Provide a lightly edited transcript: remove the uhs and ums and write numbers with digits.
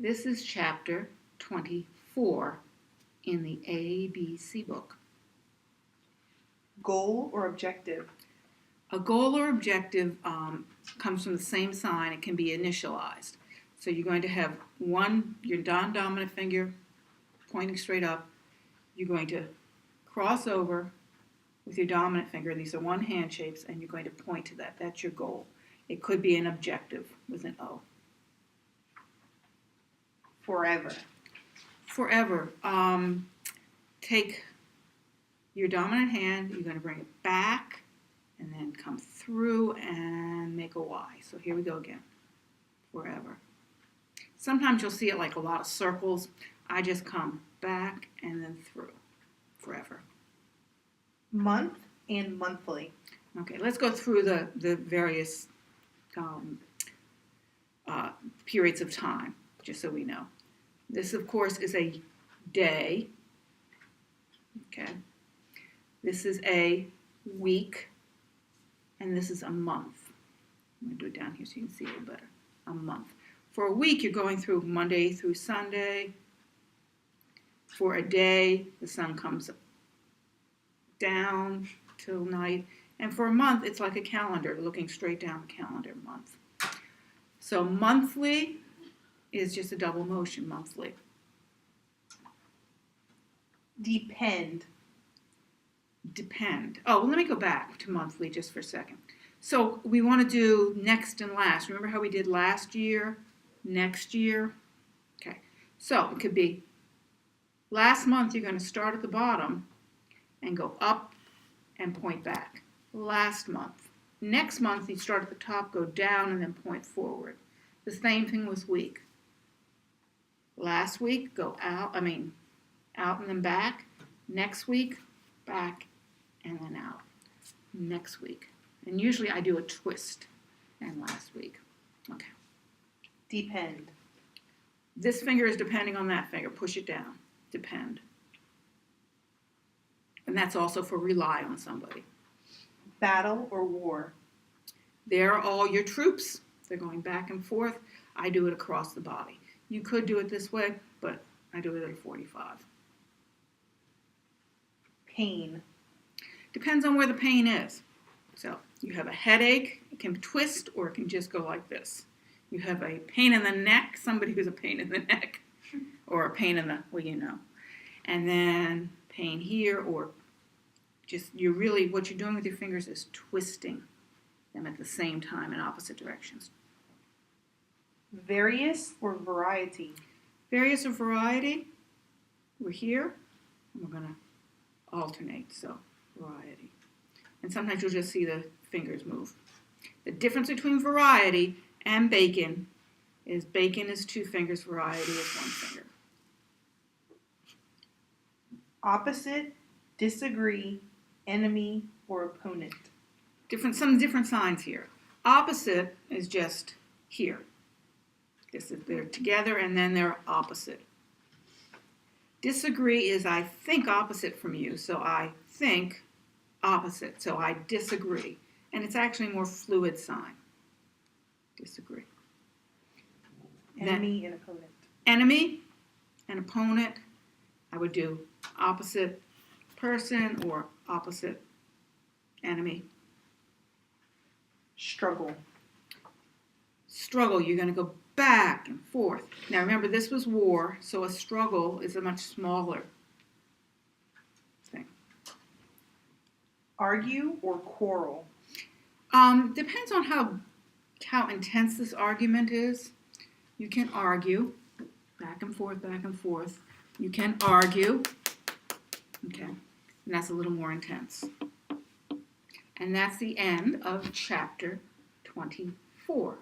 This is chapter 24 in the ABC book. Goal or objective? A goal or objective comes from the same sign. It can be initialized. So you're going to have your non-dominant finger pointing straight up. You're going to cross over with your dominant finger. These are one hand shapes, and you're going to point to that. That's your goal. It could be an objective with an O. Forever. Forever. Take your dominant hand. You're going to bring it back and then come through and make a Y. So here we go again. Forever. Sometimes you'll see it like a lot of circles. I just come back and then through. Forever. Month and monthly. Okay, let's go through the various periods of time, just so we know. This, of course, is a day. Okay. This is a week. And this is a month. I'm going to do it down here so you can see a little better. A month. For a week, you're going through Monday through Sunday. For a day, the sun comes down till night. And for a month, it's like a calendar, looking straight down the calendar month. So monthly is just a double motion, monthly. Depend. Depend. Oh, let me go back to monthly just for a second. So we want to do next and last. Remember how we did last year, next year? Okay. So it could be last month you're going to start at the bottom and go up and point back. Last month. Next month you start at the top, go down, and then point forward. The same thing with week. Last week, go out and then back. Next week, back and then out. Next week. And usually I do a twist and last week. Okay. Depend. This finger is depending on that finger. Push it down. Depend. And that's also for rely on somebody. Battle or war? They're all your troops. They're going back and forth. I do it across the body. You could do it this way, but I do it at a 45. Pain. Depends on where the pain is. So you have a headache, it can twist or it can just go like this. You have a pain in the neck, somebody who's a pain in the neck, or a pain in the, and then pain here, or just what you're doing with your fingers is twisting them at the same time in opposite directions. Various or variety? Various or variety, we're here, and we're going to alternate, so variety. And sometimes you'll just see the fingers move. The difference between variety and bacon is 2 fingers, variety is 1 finger. Opposite, disagree, enemy, or opponent? Some different signs here. Opposite is just here. They're together and then they're opposite. Disagree is I think opposite from you, so I think opposite, so I disagree. And it's actually a more fluid sign. Disagree. Enemy and opponent. Enemy and opponent, I would do opposite person or opposite enemy. Struggle. Struggle, you're going to go back and forth. Now remember, this was war, so a struggle is a much smaller thing. Argue or quarrel? Depends on how intense this argument is. You can argue, back and forth, back and forth. You can argue, okay, and that's a little more intense. And that's the end of chapter 24.